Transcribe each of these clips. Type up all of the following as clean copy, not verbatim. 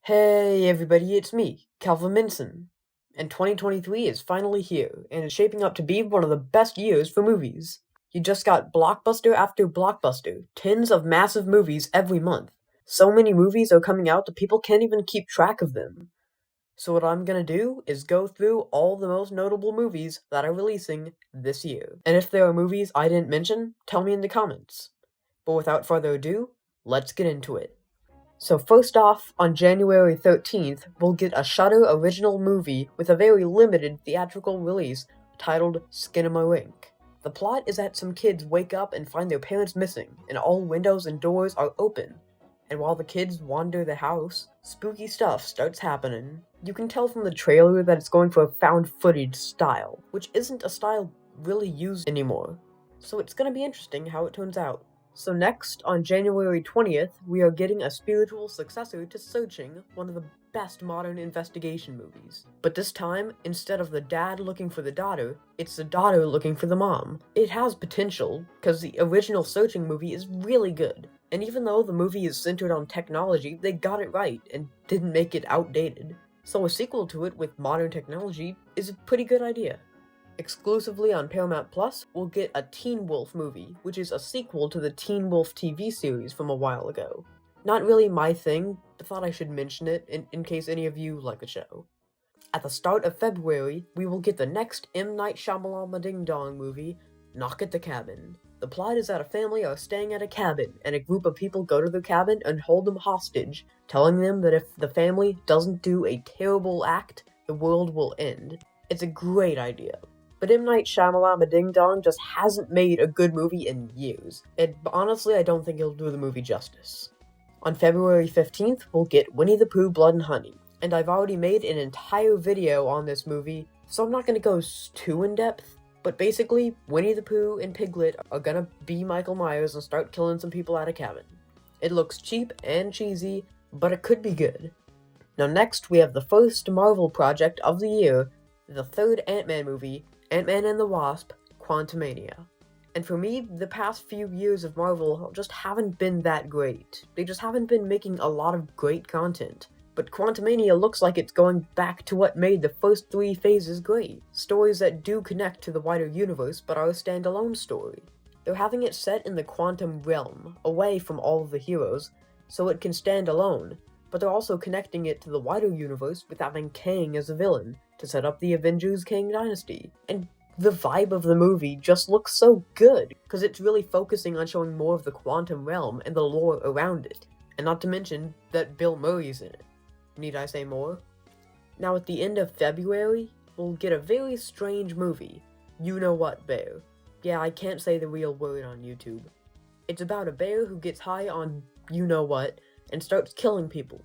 Hey everybody, it's me, Calvin Benson. And 2023 is finally here, and it's shaping up to be one of the best years for movies. You just got blockbuster after blockbuster, tens of massive movies every month. So many movies are coming out that people can't even keep track of them. So what I'm gonna do is go through all the most notable movies that are releasing this year. And if there are movies I didn't mention, tell me in the comments. But without further ado, let's get into it. So first off, on January 13th, we'll get a Shudder original movie with a very limited theatrical release titled Skinamarink. The plot is that some kids wake up and find their parents missing, and all windows and doors are open. And while the kids wander the house, spooky stuff starts happening. You can tell from the trailer that it's going for a found footage style, which isn't a style really used anymore. So it's gonna be interesting how it turns out. So next, on January 20th, we are getting a spiritual successor to Searching, one of the best modern investigation movies. But this time, instead of the dad looking for the daughter, it's the daughter looking for the mom. It has potential, because the original Searching movie is really good. And even though the movie is centered on technology, they got it right and didn't make it outdated. So a sequel to it with modern technology is a pretty good idea. Exclusively on Paramount Plus, we'll get a Teen Wolf movie, which is a sequel to the Teen Wolf TV series from a while ago. Not really my thing, but thought I should mention it in case any of you like the show. At the start of February, we will get the next M. Night Shyamalan Ding Dong movie, Knock at the Cabin. The plot is that a family are staying at a cabin, and a group of people go to the cabin and hold them hostage, telling them that if the family doesn't do a terrible act, the world will end. It's a great idea. But M. Night Shyamalan Ding Dong just hasn't made a good movie in years, and honestly I don't think he'll do the movie justice. On February 15th, we'll get Winnie the Pooh Blood and Honey, and I've already made an entire video on this movie, so I'm not gonna go too in-depth, but basically, Winnie the Pooh and Piglet are gonna be Michael Myers and start killing some people at a cabin. It looks cheap and cheesy, but it could be good. Now next, we have the first Marvel project of the year, the third Ant-Man movie, Ant-Man and the Wasp, Quantumania. And for me, the past few years of Marvel just haven't been that great. They just haven't been making a lot of great content. But Quantumania looks like it's going back to what made the first three phases great. Stories that do connect to the wider universe but are a standalone story. They're having it set in the quantum realm, away from all of the heroes, so it can stand alone. But they're also connecting it to the wider universe with having Kang as a villain, to set up the Avengers Kang Dynasty. And the vibe of the movie just looks so good, because it's really focusing on showing more of the quantum realm and the lore around it. And not to mention that Bill Murray's in it. Need I say more? Now at the end of February, we'll get a very strange movie, You Know What Bear. Yeah, I can't say the real word on YouTube. It's about a bear who gets high on you know what, and starts killing people.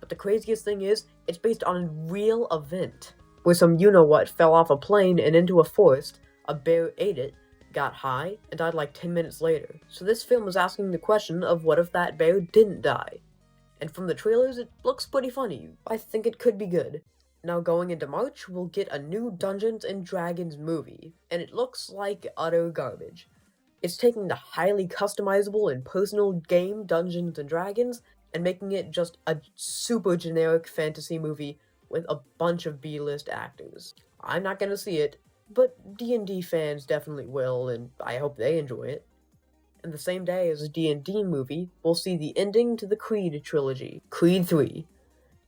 But the craziest thing is, it's based on a real event, where some you-know-what fell off a plane and into a forest, a bear ate it, got high, and died like 10 minutes later. So this film is asking the question of what if that bear didn't die? And from the trailers, it looks pretty funny. I think it could be good. Now going into March, we'll get a new Dungeons & Dragons movie, and it looks like utter garbage. It's taking the highly customizable and personal game Dungeons & Dragons and making it just a super generic fantasy movie with a bunch of B-list actors. I'm not gonna see it, but D&D fans definitely will, and I hope they enjoy it. And the same day as the D&D movie, we'll see the ending to the Creed trilogy, Creed 3.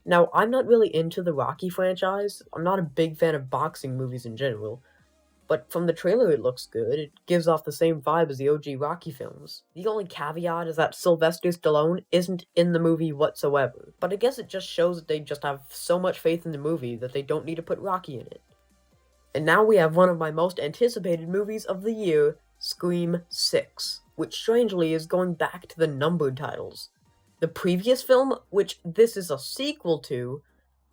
Now, I'm not really into the Rocky franchise. I'm not a big fan of boxing movies in general, but from the trailer it looks good. It gives off the same vibe as the OG Rocky films. The only caveat is that Sylvester Stallone isn't in the movie whatsoever, but I guess it just shows that they just have so much faith in the movie that they don't need to put Rocky in it. And now we have one of my most anticipated movies of the year, Scream 6, which strangely is going back to the numbered titles. The previous film, which this is a sequel to,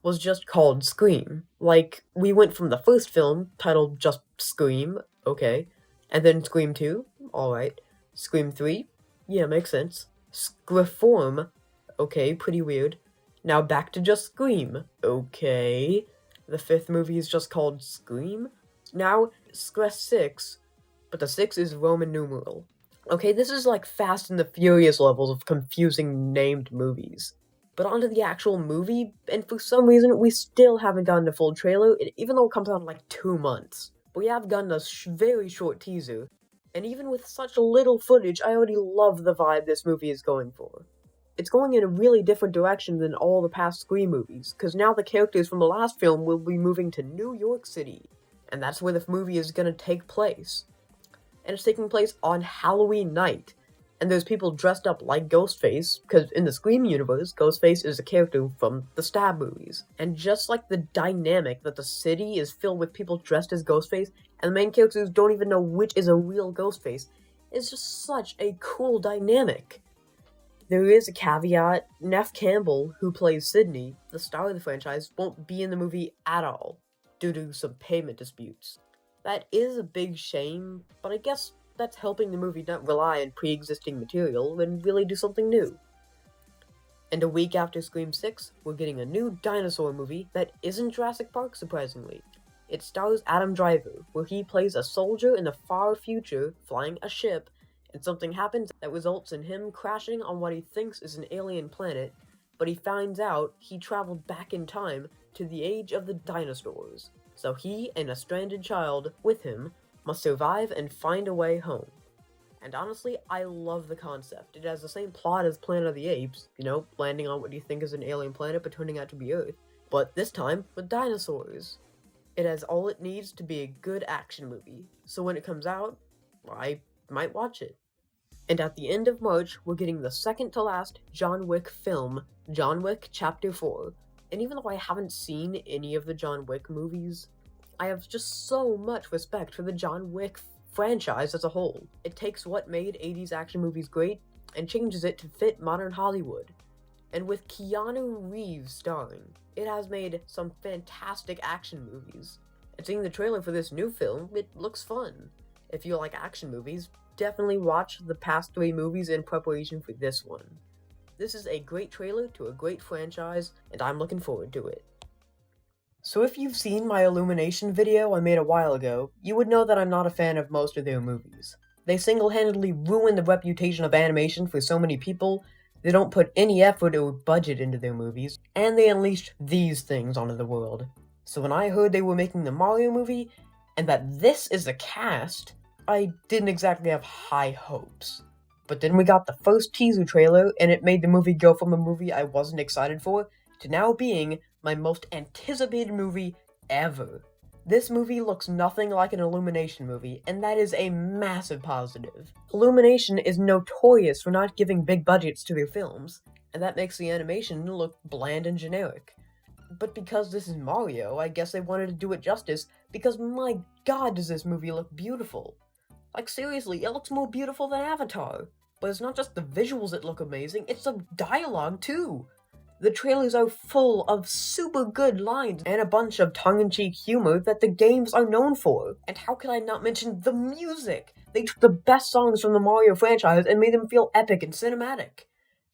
was just called Scream. Like, we went from the first film, titled just Scream, okay, and then Scream 2, alright, Scream 3, yeah, makes sense, Screform, okay, pretty weird, now back to just Scream, okay, the fifth movie is just called Scream, now Scream 6, but the 6 is Roman numeral. Okay, this is like Fast and the Furious levels of confusing named movies. But onto the actual movie, and for some reason, we still haven't gotten a full trailer, even though it comes out in like 2 months. But we have gotten a very short teaser, and even with such little footage, I already love the vibe this movie is going for. It's going in a really different direction than all the past Scream movies, because now the characters from the last film will be moving to New York City, and that's where the movie is going to take place. And it's taking place on Halloween night. And there's people dressed up like Ghostface, because in the Scream universe, Ghostface is a character from the Stab movies. And just like the dynamic that the city is filled with people dressed as Ghostface, and the main characters don't even know which is a real Ghostface, it's just such a cool dynamic. There is a caveat: Neve Campbell, who plays Sydney, the star of the franchise, won't be in the movie at all, due to some payment disputes. That is a big shame, but I guess that's helping the movie not rely on pre-existing material and really do something new. And a week after Scream 6, we're getting a new dinosaur movie that isn't Jurassic Park, surprisingly. It stars Adam Driver, where he plays a soldier in the far future flying a ship, and something happens that results in him crashing on what he thinks is an alien planet, but he finds out he traveled back in time to the age of the dinosaurs. So he and a stranded child with him must survive and find a way home. And honestly, I love the concept. It has the same plot as Planet of the Apes, landing on what you think is an alien planet but turning out to be Earth, but this time with dinosaurs. It has all it needs to be a good action movie, so when it comes out, I might watch it. And at the end of March, we're getting the second to last John Wick film, John Wick Chapter 4. And even though I haven't seen any of the John Wick movies, I have just so much respect for the John Wick franchise as a whole. It takes what made 80s action movies great and changes it to fit modern Hollywood. And with Keanu Reeves starring, it has made some fantastic action movies. And seeing the trailer for this new film, it looks fun. If you like action movies, definitely watch the past 3 movies in preparation for this one. This is a great trailer to a great franchise, and I'm looking forward to it. So if you've seen my Illumination video I made a while ago, you would know that I'm not a fan of most of their movies. They single-handedly ruin the reputation of animation for so many people, they don't put any effort or budget into their movies, and they unleashed these things onto the world. So when I heard they were making the Mario movie, and that this is the cast, I didn't exactly have high hopes. But then we got the first teaser trailer, and it made the movie go from a movie I wasn't excited for to now being my most anticipated movie ever. This movie looks nothing like an Illumination movie, and that is a massive positive. Illumination is notorious for not giving big budgets to their films, and that makes the animation look bland and generic. But because this is Mario, I guess they wanted to do it justice, because my god does this movie look beautiful. Like seriously, it looks more beautiful than Avatar. But it's not just the visuals that look amazing, it's the dialogue too. The trailers are full of super good lines and a bunch of tongue-in-cheek humor that the games are known for. And how can I not mention the music? They took the best songs from the Mario franchise and made them feel epic and cinematic.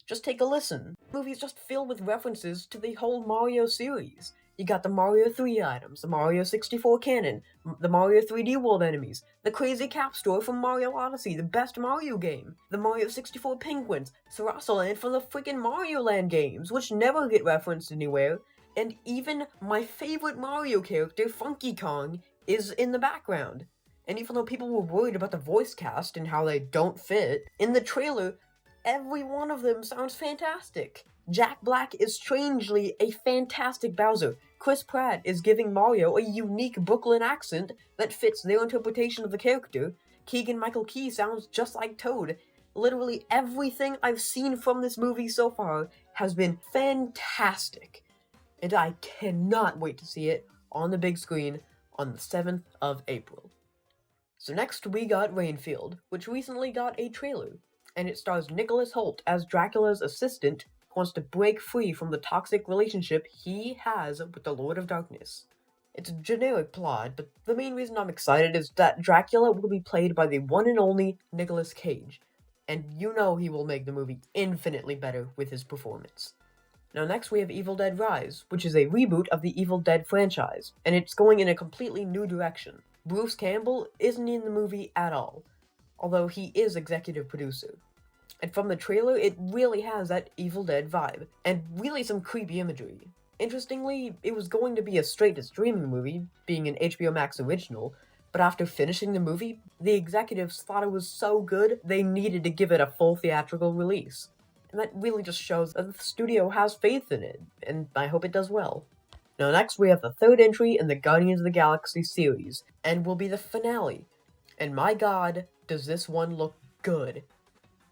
Just take a listen. The movie's just filled with references to the whole Mario series. You got the Mario 3 items, the Mario 64 canon, the Mario 3D World enemies, the crazy cap store from Mario Odyssey, the best Mario game, the Mario 64 penguins, ǝsᴉᴜＬand from the freaking Mario Land games, which never get referenced anywhere, and even my favorite Mario character, Funky Kong, is in the background. And even though people were worried about the voice cast and how they don't fit, in the trailer, every one of them sounds fantastic. Jack Black is strangely a fantastic Bowser. Chris Pratt is giving Mario a unique Brooklyn accent that fits their interpretation of the character. Keegan-Michael Key sounds just like Toad. Literally everything I've seen from this movie so far has been fantastic. And I cannot wait to see it on the big screen on the 7th of April. So next we got Renfield, which recently got a trailer. And it stars Nicholas Hoult as Dracula's assistant who wants to break free from the toxic relationship he has with the Lord of Darkness. It's a generic plot, but the main reason I'm excited is that Dracula will be played by the one and only Nicolas Cage, and you know he will make the movie infinitely better with his performance. Now next we have Evil Dead Rise, which is a reboot of the Evil Dead franchise, and it's going in a completely new direction. Bruce Campbell isn't in the movie at all, although he is executive producer. And from the trailer, it really has that Evil Dead vibe, and really some creepy imagery. Interestingly, it was going to be a straight-to-streaming movie, being an HBO Max original, but after finishing the movie, the executives thought it was so good, they needed to give it a full theatrical release. And that really just shows that the studio has faith in it, and I hope it does well. Now next we have the third entry in the Guardians of the Galaxy series, and will be the finale. And my god, does this one look good.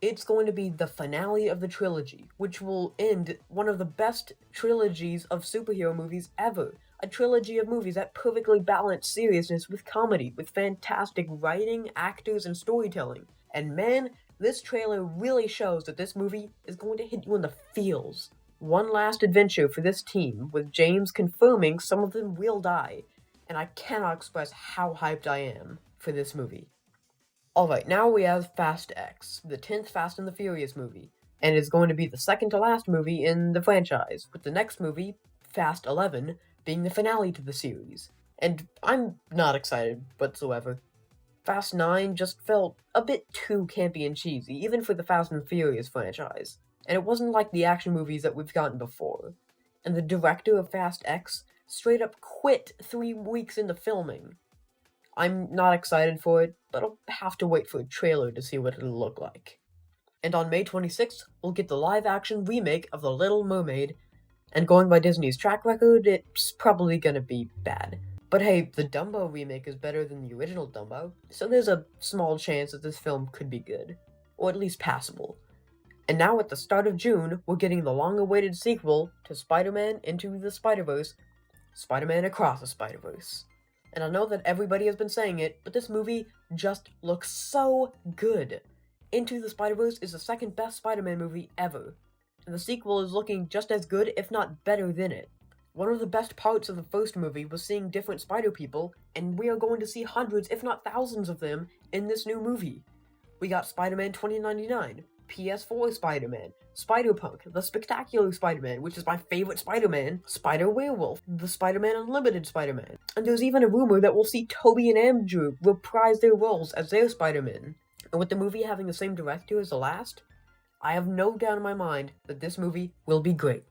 It's going to be the finale of the trilogy, which will end one of the best trilogies of superhero movies ever. A trilogy of movies that perfectly balance seriousness with comedy, with fantastic writing, actors, and storytelling. And man, this trailer really shows that this movie is going to hit you in the feels. One last adventure for this team, with James confirming some of them will die. And I cannot express how hyped I am for this movie. Alright, now we have Fast X, the 10th Fast and the Furious movie, and it's going to be the second to last movie in the franchise, with the next movie, Fast 11, being the finale to the series. And I'm not excited whatsoever. Fast 9 just felt a bit too campy and cheesy, even for the Fast and Furious franchise, and it wasn't like the action movies that we've gotten before. And the director of Fast X straight up quit 3 weeks into filming. I'm not excited for it, but I'll have to wait for a trailer to see what it'll look like. And on May 26th, we'll get the live-action remake of The Little Mermaid, and going by Disney's track record, it's probably gonna be bad. But hey, the Dumbo remake is better than the original Dumbo, so there's a small chance that this film could be good, or at least passable. And now at the start of June, we're getting the long-awaited sequel to Spider-Man Into the Spiderverse, Spider-Man Across the Spiderverse. And I know that everybody has been saying it, but this movie just looks so good. Into the Spider-Verse is the second best Spider-Man movie ever, and the sequel is looking just as good, if not better than it. One of the best parts of the first movie was seeing different Spider-People, and we are going to see hundreds, if not thousands of them, in this new movie. We got Spider-Man 2099, PS4 Spider-Man, Spider-Punk, the Spectacular Spider-Man, which is my favorite Spider-Man, Spider-Werewolf, the Spider-Man Unlimited Spider-Man, and there's even a rumor that we'll see Tobey and Andrew reprise their roles as their Spider-Man. And with the movie having the same director as the last, I have no doubt in my mind that this movie will be great.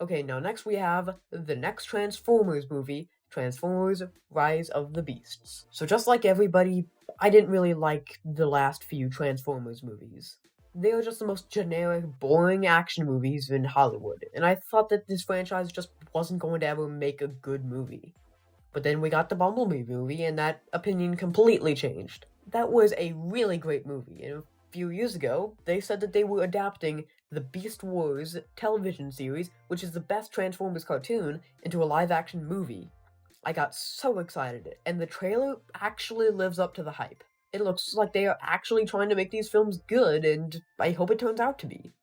Okay, now next we have the next Transformers movie, Transformers Rise of the Beasts. So just like everybody, I didn't really like the last few Transformers movies. They are just the most generic, boring action movies in Hollywood, and I thought that this franchise just wasn't going to ever make a good movie. But then we got the Bumblebee movie, and that opinion completely changed. That was a really great movie, and a few years ago, they said that they were adapting the Beast Wars television series, which is the best Transformers cartoon, into a live-action movie. I got so excited, and the trailer actually lives up to the hype. It looks like they are actually trying to make these films good, and I hope it turns out to be.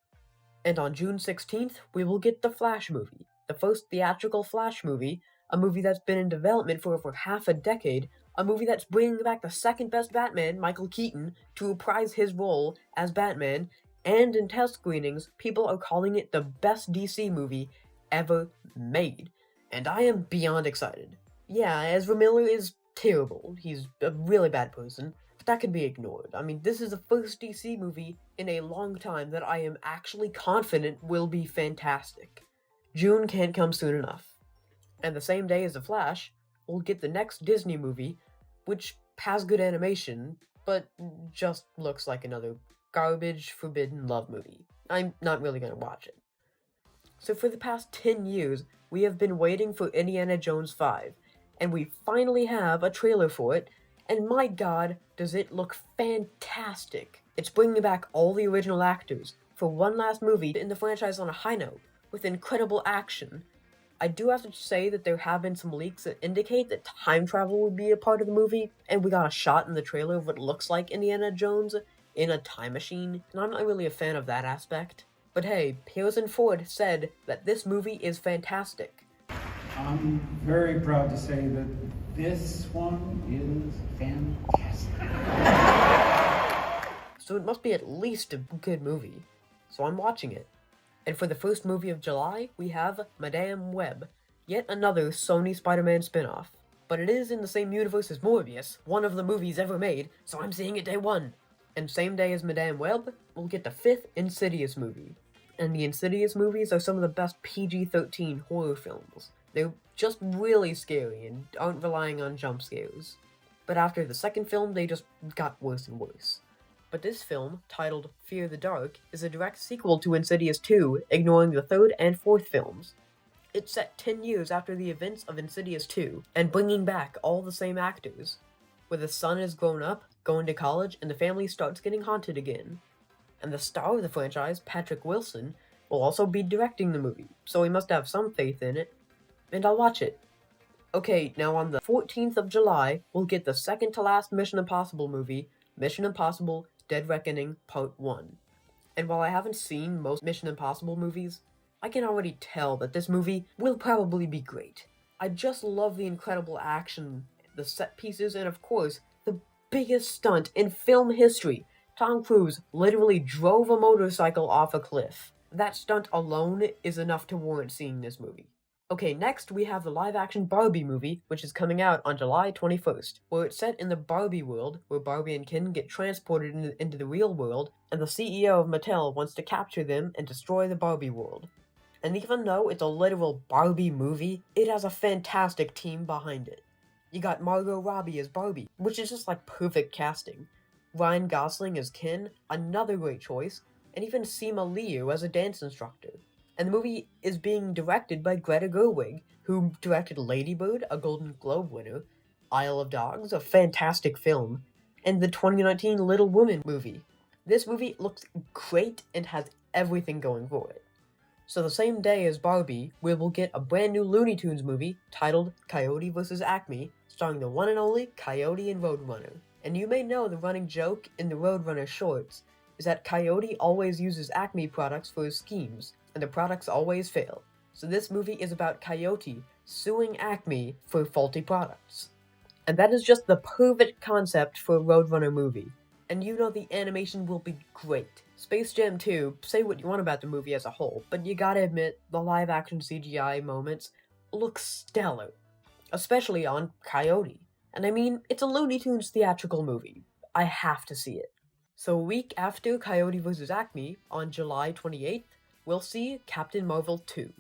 And on June 16th, we will get the Flash movie, the first theatrical Flash movie, a movie that's been in development for over half a decade, a movie that's bringing back the second best Batman, Michael Keaton, to reprise his role as Batman, and in test screenings, people are calling it the best DC movie ever made. And I am beyond excited. Yeah, Ezra Miller is terrible, he's a really bad person, but that can be ignored. I mean, this is the first DC movie in a long time that I am actually confident will be fantastic. June can't come soon enough. And the same day as The Flash, we'll get the next Disney movie, which has good animation, but just looks like another garbage forbidden love movie. I'm not really gonna watch it. So for the past 10 years, we have been waiting for Indiana Jones 5, and we finally have a trailer for it, and my god, does it look fantastic. It's bringing back all the original actors for one last movie in the franchise on a high note, with incredible action. I do have to say that there have been some leaks that indicate that time travel would be a part of the movie, and we got a shot in the trailer of what looks like Indiana Jones in a time machine, and I'm not really a fan of that aspect. But hey, Harrison Ford said that this movie is fantastic. I'm very proud to say that this one is fantastic. So it must be at least a good movie. So I'm watching it. And for the first movie of July, we have Madame Web, yet another Sony Spider-Man spin-off. But it is in the same universe as Morbius, one of the movies ever made, so I'm seeing it day one. And same day as Madame Web, we'll get the 5th Insidious movie. And the Insidious movies are some of the best PG-13 horror films. They're just really scary and aren't relying on jump scares. But after the second film, they just got worse and worse. But this film, titled Fear the Dark, is a direct sequel to Insidious 2, ignoring the 3rd and 4th films. It's set 10 years after the events of Insidious 2, and bringing back all the same actors, where the son is grown up, going to college, and the family starts getting haunted again. And the star of the franchise, Patrick Wilson, will also be directing the movie, so we must have some faith in it, and I'll watch it. Okay, now on the 14th of July, we'll get the second to last Mission Impossible movie, Mission Impossible Dead Reckoning Part 1. And while I haven't seen most Mission Impossible movies, I can already tell that this movie will probably be great. I just love the incredible action, the set pieces, and of course, the biggest stunt in film history. Tom Cruise literally drove a motorcycle off a cliff. That stunt alone is enough to warrant seeing this movie. Okay, next we have the live-action Barbie movie, which is coming out on July 21st, where it's set in the Barbie world, where Barbie and Ken get transported into the real world, and the CEO of Mattel wants to capture them and destroy the Barbie world. And even though it's a literal Barbie movie, it has a fantastic team behind it. You got Margot Robbie as Barbie, which is just like perfect casting. Ryan Gosling as Ken, another great choice, and even Simu Liu as a dance instructor. And the movie is being directed by Greta Gerwig, who directed Lady Bird, a Golden Globe winner, Isle of Dogs, a fantastic film, and the 2019 Little Women movie. This movie looks great and has everything going for it. So the same day as Barbie, we will get a brand new Looney Tunes movie titled Coyote Vs Acme, starring the one and only Coyote and Roadrunner. And you may know the running joke in the Roadrunner shorts is that Coyote always uses Acme products for his schemes, and the products always fail. So this movie is about Coyote suing Acme for faulty products. And that is just the perfect concept for a Roadrunner movie. And you know the animation will be great. Space Jam 2, say what you want about the movie as a whole, but you gotta admit, the live-action CGI moments look stellar. Especially on Coyote. And I mean, it's a Looney Tunes theatrical movie. I have to see it. So a week after Coyote vs. Acme, on July 28th, we'll see Captain Marvel 2,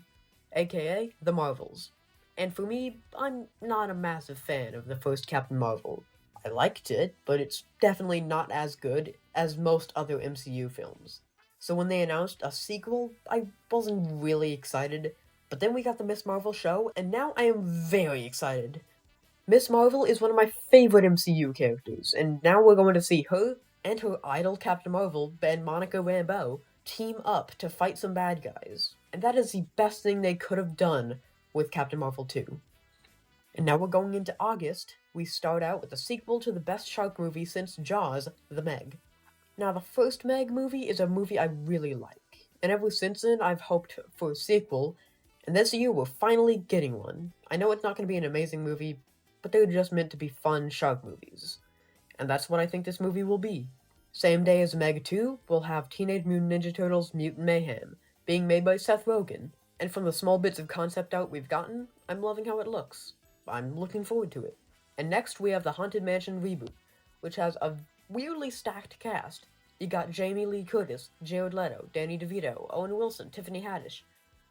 aka The Marvels. And for me, I'm not a massive fan of the first Captain Marvel. I liked it, but it's definitely not as good as most other MCU films. So when they announced a sequel, I wasn't really excited, but then we got the Miss Marvel show, and now I am very excited. Miss Marvel is one of my favorite MCU characters, and now we're going to see her and her idol Captain Marvel and Monica Rambeau team up to fight some bad guys. And that is the best thing they could have done with Captain Marvel 2. And now we're going into August. We start out with the sequel to the best shark movie since Jaws, The Meg. Now, the first Meg movie is a movie I really like, and ever since then I've hoped for a sequel, and this year we're finally getting one. I know it's not going to be an amazing movie, but they're just meant to be fun shark movies. And that's what I think this movie will be. Same day as Meg 2, we'll have Teenage Mutant Ninja Turtles Mutant Mayhem, being made by Seth Rogen, and from the small bits of concept art we've gotten, I'm loving how it looks. I'm looking forward to it. And next we have the Haunted Mansion reboot, which has a weirdly stacked cast. You got Jamie Lee Curtis, Jared Leto, Danny DeVito, Owen Wilson, Tiffany Haddish.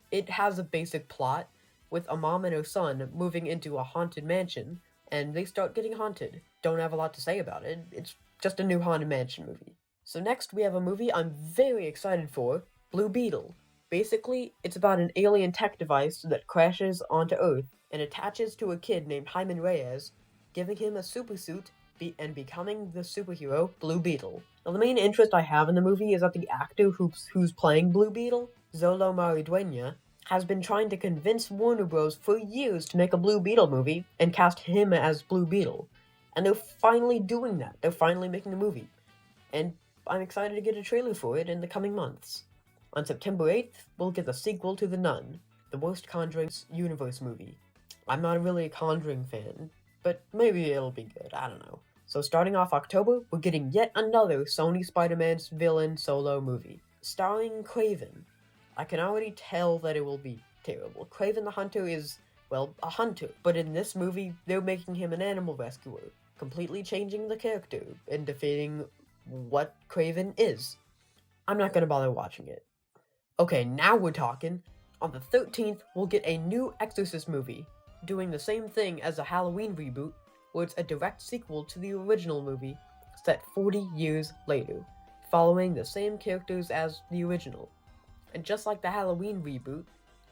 It has a basic plot, with a mom and her son moving into a haunted mansion, and they start getting haunted. Don't have a lot to say about it, it's just a new Haunted Mansion movie. So next we have a movie I'm very excited for, Blue Beetle. Basically, it's about an alien tech device that crashes onto Earth and attaches to a kid named Hyman Reyes, giving him a supersuit and becoming the superhero Blue Beetle. Now the main interest I have in the movie is that the actor who's playing Blue Beetle, Xolo Maridueña, has been trying to convince Warner Bros. For years to make a Blue Beetle movie and cast him as Blue Beetle. And they're finally doing that. They're finally making a movie. And I'm excited to get a trailer for it in the coming months. On September 8th, we'll get the sequel to The Nun, the worst Conjuring universe movie. I'm not really a Conjuring fan, but maybe it'll be good, I don't know. So starting off October, we're getting yet another Sony Spider-Man's villain solo movie, starring Kraven. I can already tell that it will be terrible. Kraven the Hunter is, well, a hunter, but in this movie, they're making him an animal rescuer, completely changing the character and defeating what Kraven is. I'm not gonna bother watching it. Okay, now we're talking. On the 13th, we'll get a new Exorcist movie, doing the same thing as a Halloween reboot, where it's a direct sequel to the original movie, set 40 years later, following the same characters as the original. And just like the Halloween reboot,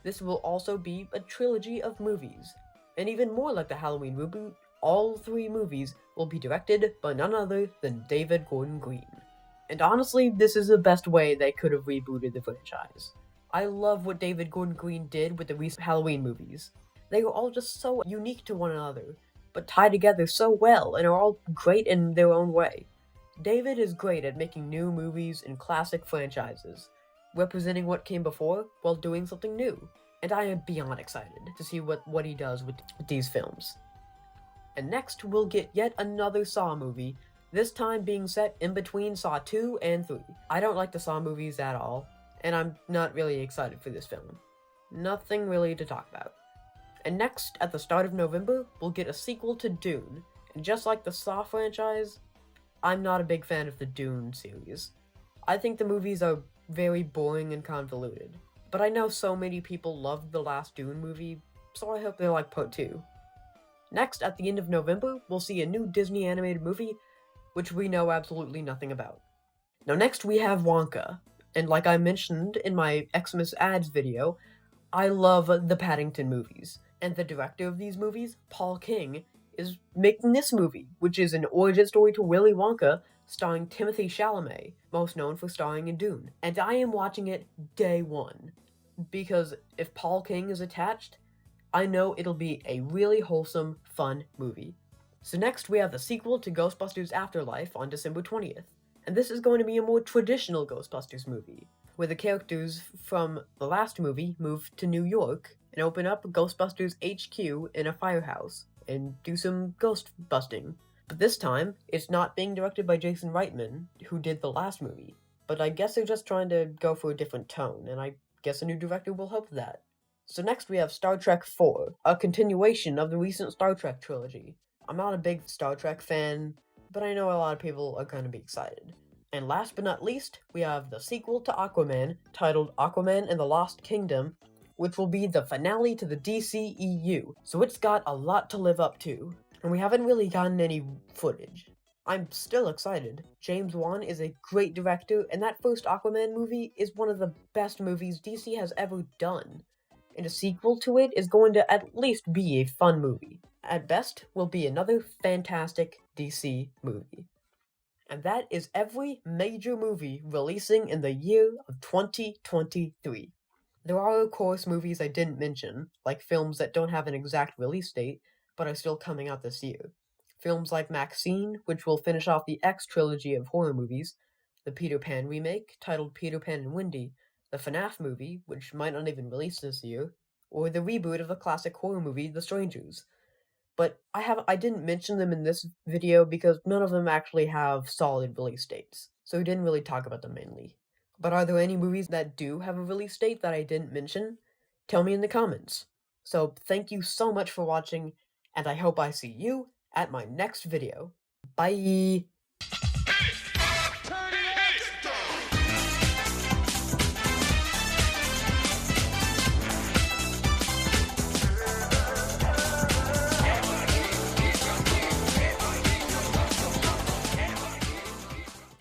this will also be a trilogy of movies. And even more like the Halloween reboot, all 3 movies will be directed by none other than David Gordon Green. And honestly, this is the best way they could have rebooted the franchise. I love what David Gordon Green did with the recent Halloween movies. They were all just so unique to one another, but tie together so well and are all great in their own way. David is great at making new movies and classic franchises, representing what came before while doing something new. And I am beyond excited to see what he does with these films. And next, we'll get yet another Saw movie, this time being set in between Saw 2 and 3. I don't like the Saw movies at all, and I'm not really excited for this film. Nothing really to talk about. And next, at the start of November, we'll get a sequel to Dune. And just like the Saw franchise, I'm not a big fan of the Dune series. I think the movies are very boring and convoluted. But I know so many people loved the last Dune movie, so I hope they like Part 2. Next, at the end of November, we'll see a new Disney animated movie, which we know absolutely nothing about. Now next we have Wonka, and like I mentioned in my Xmas ads video, I love the Paddington movies, and the director of these movies, Paul King, is making this movie, which is an origin story to Willy Wonka, starring Timothée Chalamet, most known for starring in Dune. And I am watching it day one, because if Paul King is attached, I know it'll be a really wholesome, fun movie. So next we have the sequel to Ghostbusters Afterlife on December 20th, and this is going to be a more traditional Ghostbusters movie, where the characters from the last movie move to New York and open up Ghostbusters HQ in a firehouse and do some ghost busting. But this time, it's not being directed by Jason Reitman, who did the last movie, but I guess they're just trying to go for a different tone, and I guess a new director will help that. So next we have Star Trek IV, a continuation of the recent Star Trek trilogy. I'm not a big Star Trek fan, but I know a lot of people are going to be excited. And last but not least, we have the sequel to Aquaman, titled Aquaman and the Lost Kingdom, which will be the finale to the DCEU, so it's got a lot to live up to, and we haven't really gotten any footage. I'm still excited. James Wan is a great director, and that first Aquaman movie is one of the best movies DC has ever done. And a sequel to it is going to at least be a fun movie. At best, will be another fantastic DC movie. And that is every major movie releasing in the year of 2023. There are, of course, movies I didn't mention, like films that don't have an exact release date, but are still coming out this year. Films like Maxine, which will finish off the X trilogy of horror movies, the Peter Pan remake, titled Peter Pan and Wendy, the FNAF movie, which might not even release this year, or the reboot of the classic horror movie, The Strangers. But I didn't mention them in this video because none of them actually have solid release dates, so we didn't really talk about them mainly. But are there any movies that do have a release date that I didn't mention? Tell me in the comments. So thank you so much for watching, and I hope I see you at my next video. Bye!